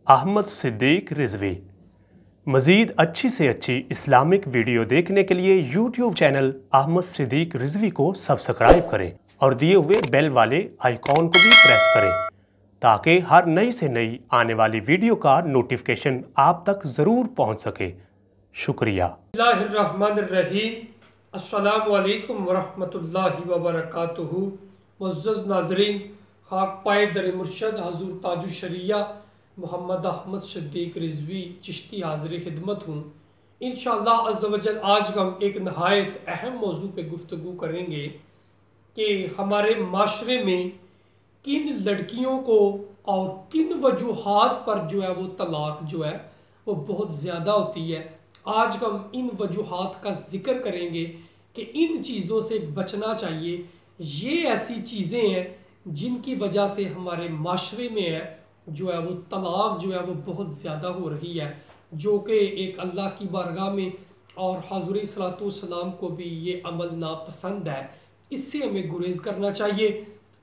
अहमद सिद्दीक रिजवी। मज़ीद अच्छी से अच्छी इस्लामिक वीडियो देखने के लिए यूट्यूब चैनल अहमद सिद्दीक रिजवी को सब्सक्राइब करें और दिए हुए बेल वाले आइकॉन को भी प्रेस करें ताकि हर नई से नई आने वाली वीडियो का नोटिफिकेशन आप तक ज़रूर पहुंच सके। शुक्रिया। अस्सलामु अलैकुम वरहमतुल्लाहि वबरकातुहू। मुअज़्ज़ज़ नाज़रीन, खाक पाए दर मुर्शद हज़ूर ताजुश शरिया मोहम्मद अहमद सिद्दीक रिजवी चिश्ती हाज़िर खिदमत हूँ। इंशाअल्लाह अज़्ज़ व जल आज हम एक नहायत अहम मौजू पे गुफ्तगू करेंगे कि हमारे माशरे में किन लड़कियों को और किन वजूहात पर जो है वो तलाक जो है वो बहुत ज़्यादा होती है। आज हम इन वजूहात का जिक्र करेंगे कि इन चीज़ों से बचना चाहिए। ये ऐसी चीज़ें हैं जिनकी वजह से हमारे माशरे में है जो है वो तलाक जो है वो बहुत ज़्यादा हो रही है, जो कि एक अल्लाह की बारगाह में और हज़ूर सल्लल्लाहु अलैहि वसल्लम को भी ये अमल नापसंद है। इससे हमें गुरेज करना चाहिए।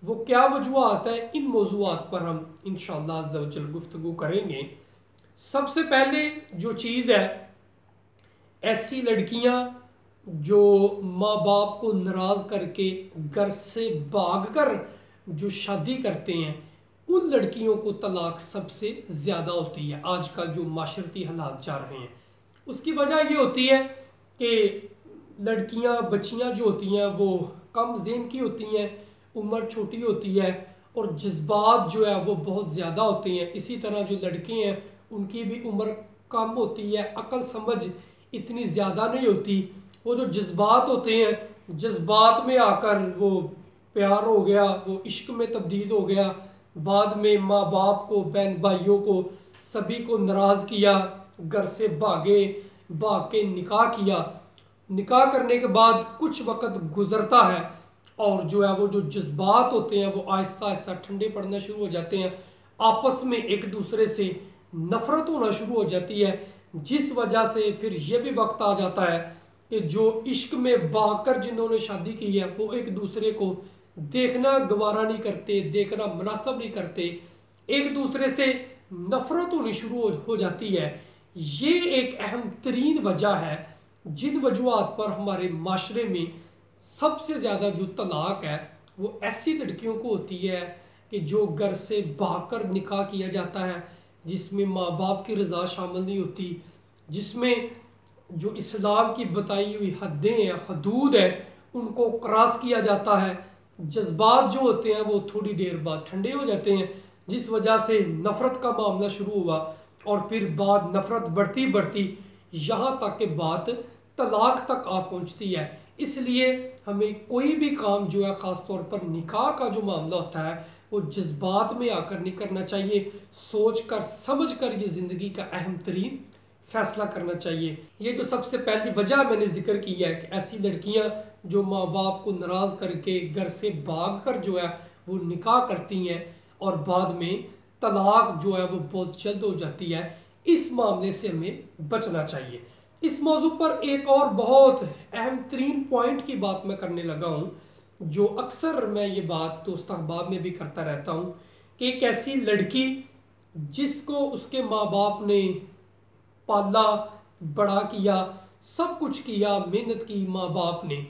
वो क्या वजूहात है, इन मौज़ूआत पर हम इंशाअल्लाह अज़्ज़ व जल गुफ्तगू करेंगे। सबसे पहले जो चीज़ है, ऐसी लड़कियां जो माँ बाप को नाराज़ करके घर से भागकर जो शादी करते हैं, उन लड़कियों को तलाक सबसे ज़्यादा होती है। आज का जो माशरती हालात जा रहे हैं उसकी वजह ये होती है कि लड़कियां बच्चियां जो होती हैं वो कम ज़हन की होती हैं, उम्र छोटी होती है और जज्बात जो है वो बहुत ज़्यादा होते हैं। इसी तरह जो लड़के हैं उनकी भी उम्र कम होती है, अकल समझ इतनी ज़्यादा नहीं होती। वो जो जज्बात होते हैं, जज्बात में आकर वो प्यार हो गया, वो इश्क में तब्दील हो गया, बाद में माँ बाप को, बहन भाइयों को, सभी को नाराज़ किया, घर से भाग के निकाह किया। निकाह करने के बाद कुछ वक्त गुजरता है और जो है वो जो जज्बात होते हैं वो आहिस्ता आहिस्ता ठंडे पड़ना शुरू हो जाते हैं। आपस में एक दूसरे से नफरत होना शुरू हो जाती है, जिस वजह से फिर यह भी वक्त आ जाता है कि जो इश्क में भागकर जिन्होंने शादी की है वो एक दूसरे को देखना गवारा नहीं करते, देखना मुनासिब नहीं करते, एक दूसरे से नफरत होनी शुरू हो जाती है। ये एक अहम तरीन वजह है जिन वजूहात पर हमारे माशरे में सबसे ज़्यादा जो तलाक है वो ऐसी लड़कियों को होती है कि जो घर से भागकर निकाह किया जाता है, जिसमें माँ बाप की रज़ा शामिल नहीं होती, जिसमें जो इस्लाम की बताई हुई हदें हैं, हदूद है, उनको क्रॉस किया जाता है। जज्बात जो होते हैं वो थोड़ी देर बाद ठंडे हो जाते हैं, जिस वजह से नफ़रत का मामला शुरू हुआ और फिर बाद नफ़रत बढ़ती बढ़ती यहाँ तक के बात तलाक तक आ पहुँचती है। इसलिए हमें कोई भी काम जो है, ख़ास तौर पर निकाह का जो मामला होता है, वो जज्बात में आकर नहीं करना चाहिए। सोच कर समझ कर ये ज़िंदगी का अहम तरीन फैसला करना चाहिए। ये जो सबसे पहली वजह मैंने जिक्र की है कि ऐसी लड़कियां जो माँ बाप को नाराज़ करके घर से भाग कर जो है वो निकाह करती हैं और बाद में तलाक जो है वो बहुत जल्द हो जाती है, इस मामले से हमें बचना चाहिए। इस मौजू पर एक और बहुत अहम तरीन पॉइंट की बात मैं करने लगा हूँ, जो अक्सर मैं ये बात दोस्त अहबाब में भी करता रहता हूँ कि एक ऐसी लड़की जिसको उसके माँ बाप ने पाला, बड़ा किया, सब कुछ किया, मेहनत की माँ बाप ने,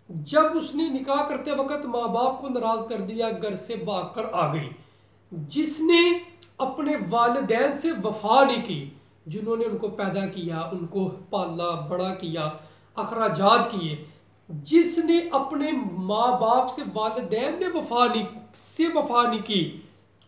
जब उसने निकाह करते वक्त माँ बाप को नाराज कर दिया, घर से भागकर आ गई, जिसने अपने वालिदैन से वफा नहीं की, जिन्होंने उनको पैदा किया, उनको पाला, बड़ा किया, अखराजात किए, जिसने अपने माँ बाप से, वालिदैन ने वफा नहीं की,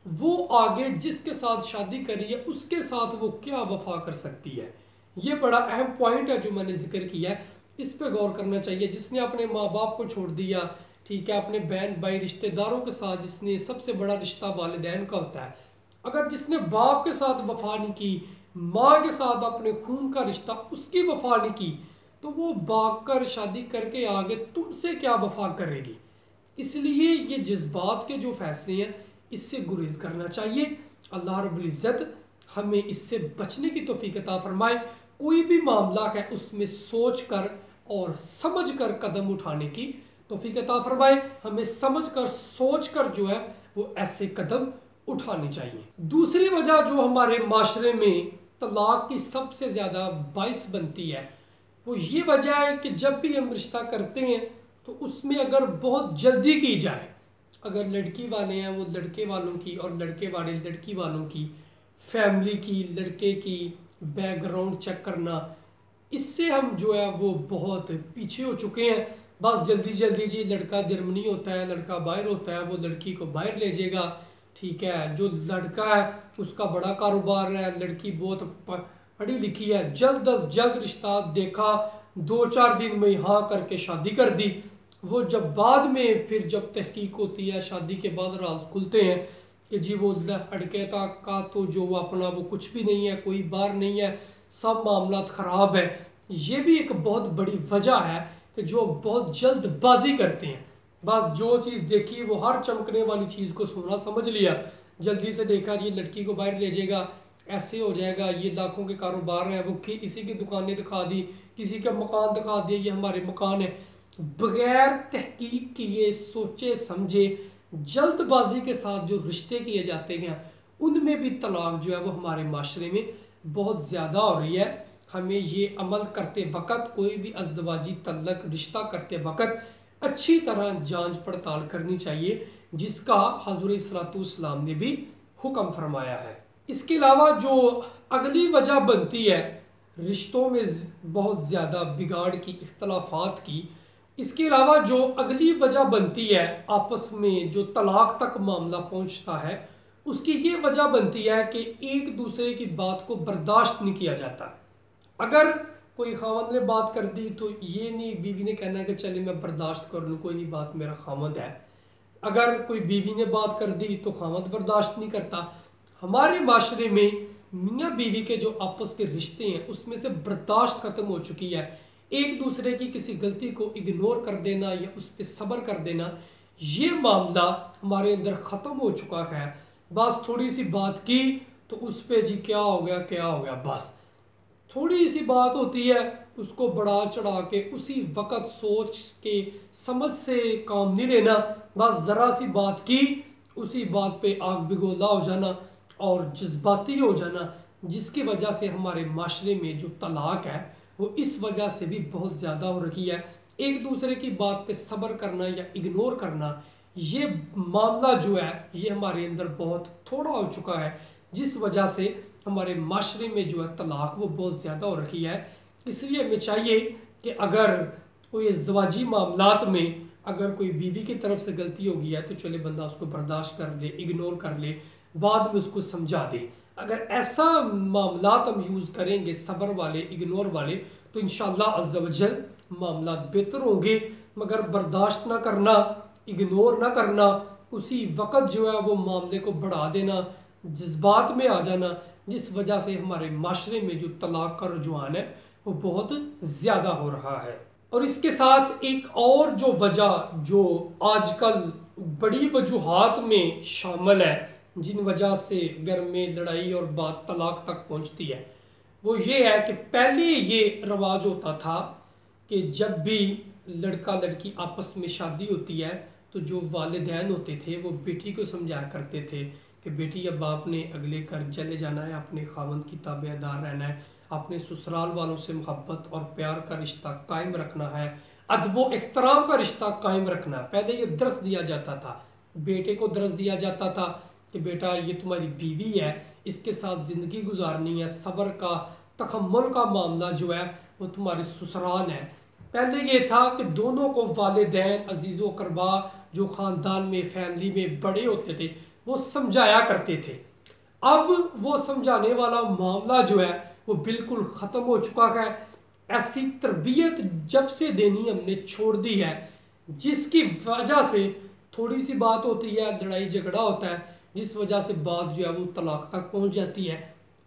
वो आगे जिसके साथ शादी करी है उसके साथ वो क्या वफा कर सकती है। ये बड़ा अहम पॉइंट है जो मैंने जिक्र किया है, इस पे गौर करना चाहिए। जिसने अपने माँ बाप को छोड़ दिया, ठीक है, अपने बहन भाई रिश्तेदारों के साथ, जिसने सबसे बड़ा रिश्ता वालिदैन का होता है, अगर जिसने बाप के साथ वफा नहीं की, माँ के साथ अपने खून का रिश्ता, उसकी वफा नहीं की, तो वो भाग कर शादी करके आगे तुमसे क्या वफा करेगी। इसलिए ये जज्बात के जो फैसले हैं इससे गुरेज करना चाहिए। अल्लाह रब्बुल इज़्ज़त हमें इससे बचने की तौफीक अता फरमाए। कोई भी मामला है उसमें सोच कर और समझ कर कदम उठाने की तौफीक अता फरमाए। हमें समझ कर सोच कर जो है वो ऐसे कदम उठानी चाहिए। दूसरी वजह जो हमारे माशरे में तलाक की सबसे ज़्यादा बाइस बनती है वो ये वजह है कि जब भी हम रिश्ता करते हैं तो उसमें अगर बहुत जल्दी की जाए, अगर लड़की वाले हैं वो लड़के वालों की और लड़के वाले लड़की वालों की, फैमिली की, लड़के की बैकग्राउंड चेक करना, इससे हम जो है वो बहुत पीछे हो चुके हैं। बस जल्दी जल्दी जी लड़का जर्मनी होता है, लड़का बाहर होता है, वो लड़की को बाहर ले जाएगा, ठीक है। जो लड़का है उसका बड़ा कारोबार है, लड़की बहुत पढ़ी लिखी है, जल्द अज जल्द रिश्ता देखा, 2-4 दिन में हाँ करके शादी कर दी। वो जब बाद में फिर जब तहकीक होती है शादी के बाद राज खुलते हैं कि जी वो लड़के का तो जो अपना वो कुछ भी नहीं है, कोई बार नहीं है, सब मामला ख़राब है। ये भी एक बहुत बड़ी वजह है कि जो बहुत जल्दबाजी करते हैं, बस जो चीज़ देखी वो हर चमकने वाली चीज़ को सोना समझ लिया, जल्दी से देखा ये लड़की को बाहर ले जाएगा, ऐसे हो जाएगा, ये लाखों के कारोबार हैं, वो इसी की दुकानें दिखा दी, किसी का मकान दिखा दिया, ये हमारे मकान है। बगैर तहकीक किए, सोचे समझे, जल्दबाजी के साथ जो रिश्ते किए जाते हैं उनमें भी तलाक जो है वो हमारे माशरे में बहुत ज़्यादा हो रही है। हमें ये अमल करते वक्त, कोई भी अज़दवाजी तल्लक रिश्ता करते वक्त अच्छी तरह जांच पड़ताल करनी चाहिए, जिसका हज़रत इस्लाम ने भी हुक्म फरमाया है। इसके अलावा जो अगली वजह बनती है रिश्तों में बहुत ज़्यादा बिगाड़ की, इख्तलाफात की, इसके अलावा जो अगली वजह बनती है आपस में जो तलाक तक मामला पहुंचता है, उसकी ये वजह बनती है कि एक दूसरे की बात को बर्दाश्त नहीं किया जाता। अगर कोई खामद ने बात कर दी तो ये नहीं बीवी ने कहना है कि चलिए मैं बर्दाश्त कर लूँ, कोई नहीं बात मेरा खामद है। अगर कोई बीवी ने बात कर दी तो खामद बर्दाश्त नहीं करता। हमारे माशरे में मियाँ बीवी के जो आपस के रिश्ते हैं उसमें से बर्दाश्त खत्म हो चुकी है। एक दूसरे की किसी गलती को इग्नोर कर देना या उस पर सब्र कर देना, ये मामला हमारे अंदर ख़त्म हो चुका है। बस थोड़ी सी बात की तो उस पर जी क्या हो गया क्या हो गया, बस थोड़ी सी बात होती है उसको बढ़ा चढ़ा के उसी वक्त सोच के समझ से काम नहीं लेना, बस ज़रा सी बात की उसी बात पे आग बिगोला हो जाना और जज्बाती हो जाना, जिसकी वजह से हमारे माशरे में जो तलाक है वो इस वजह से भी बहुत ज़्यादा हो रही है। एक दूसरे की बात पे सब्र करना या इग्नोर करना, ये मामला जो है ये हमारे अंदर बहुत थोड़ा हो चुका है, जिस वजह से हमारे माशरे में जो है तलाक वो बहुत ज़्यादा हो रही है। इसलिए हमें चाहिए कि अगर कोई इज़्दवाजी मामलात में अगर कोई बीवी की तरफ से गलती हो गई है तो चले बंदा उसको बर्दाश्त कर ले, इग्नोर कर ले, बाद में उसको समझा दे। अगर ऐसा मामलात हम यूज़ करेंगे सब्र वाले, इग्नोर वाले, तो इंशाअल्लाह अज़्ज़ा वजल मामला बेहतर होंगे। मगर बर्दाश्त ना करना, इग्नोर ना करना, उसी वक्त जो है वो मामले को बढ़ा देना, जज्बात में आ जाना, जिस वजह से हमारे माशरे में जो तलाक का रुझान है वो बहुत ज़्यादा हो रहा है। और इसके साथ एक और जो वजह जो आजकल बड़ी वजूहात में शामिल है, जिन वजह से घर में लड़ाई और बात तलाक तक पहुंचती है, वो ये है कि पहले ये रवाज होता था कि जब भी लड़का लड़की आपस में शादी होती है तो जो वालिदैन होते थे वो बेटी को समझाया करते थे कि बेटी अब आपने अगले घर चले जाना है, अपने खावंद की ताबेदार रहना है, अपने ससुराल वालों से मोहब्बत और प्यार का रिश्ता कायम रखना है, अदब व एहतराम का रिश्ता कायम रखना है। पहले ये दर्स दिया जाता था, बेटे को दर्स दिया जाता था कि बेटा ये तुम्हारी बीवी है, इसके साथ ज़िंदगी गुजारनी है, सब्र का तहम्मुल का मामला जो है वो तुम्हारे ससुराल है। पहले ये था कि दोनों को वालिदैन, अजीज़ व करबा जो ख़ानदान में फैमिली में बड़े होते थे वो समझाया करते थे। अब वो समझाने वाला मामला जो है वो बिल्कुल ख़त्म हो चुका है। ऐसी तरबियत जब से देनी हमने छोड़ दी है, जिसकी वजह से थोड़ी सी बात होती है, लड़ाई झगड़ा होता है, जिस वजह से बात जो है वो तलाक तक पहुंच जाती है।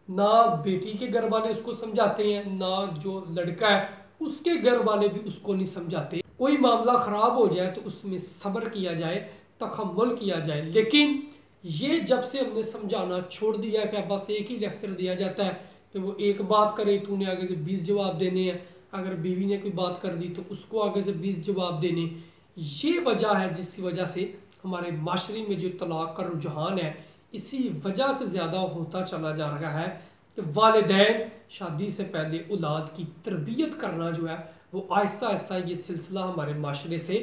ना बेटी के घर वाले उसको समझाते हैं, ना जो लड़का है उसके घर वाले भी उसको नहीं समझाते। कोई मामला ख़राब हो जाए तो उसमें सब्र किया जाए, तहम्मुल किया जाए। लेकिन ये जब से हमने समझाना छोड़ दिया कि बस एक ही लेक्चर दिया जाता है कि वो एक बात करे, तूने आगे से 20 जवाब देने हैं, अगर बीवी ने कोई बात कर दी तो उसको आगे से 20 जवाब देने, ये वजह है जिसकी वजह से हमारे माशरे में जो तलाक का रुझान है इसी वजह से ज़्यादा होता चला जा रहा है कि वालिदैन शादी से पहले औलाद की तरबियत करना जो है वो आहिस्ता आहिस्ता ये सिलसिला हमारे माशरे से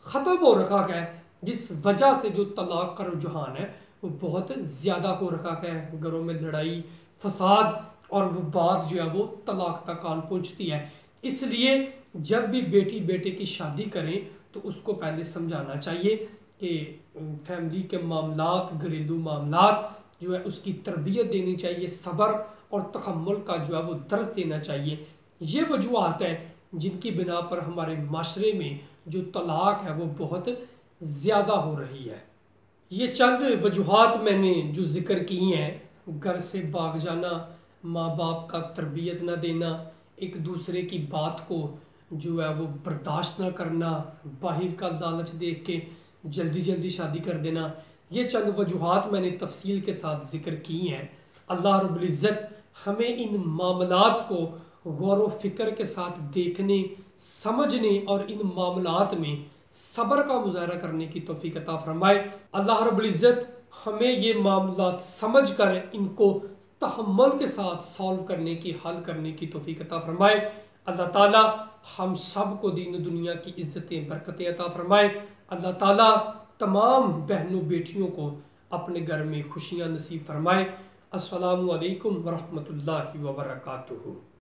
ख़त्म हो रखा है, जिस वजह से जो तलाक का रुझान है वो बहुत ज़्यादा हो रखा है। घरों में लड़ाई फसाद और वो बात जो है वो तलाक तक आन पहुँचती है। इसलिए जब भी बेटी बेटे की शादी करें तो उसको पहले समझाना चाहिए कि फैमिली के मामलात, घरेलू मामलात जो है उसकी तरबियत देनी चाहिए, सब्र और तहम्मुल का जो है वो दर्स देना चाहिए। ये वजूहत हैं जिनकी बिना पर हमारे माशरे में जो तलाक है वो बहुत ज़्यादा हो रही है। ये चंद वजूहत मैंने जो जिक्र की हैं, घर से भाग जाना, माँ बाप का तरबियत ना देना, एक दूसरे की बात को जो है वो बर्दाश्त ना करना, बाहर का लालच देख के जल्दी जल्दी शादी कर देना, ये चंद वजूहत मैंने तफसील के साथ जिक्र की हैं। अल्लाह रब्बुल इज़्ज़त हमें इन मामलात को गौर व फिक्र के साथ देखने, समझने और इन मामलात में सब्र का मुजाहरा करने की तौफीक अता फरमाए। अल्लाह रब्बुल इज़्ज़त हमें ये मामलात समझ कर इनको तहम्मुल के साथ सॉल्व करने की, हल करने की तौफीक अता फरमाए। अल्लाह ताला हम सब को दीन दुनिया की इज़्ज़तें बरकतें अता फरमाए। अल्लाह ताला तमाम बहनों बेटियों को अपने घर में खुशियाँ नसीब फरमाए। अस्सलामु अलैकुम वरहमतुल्लाहि वबरकातुहू।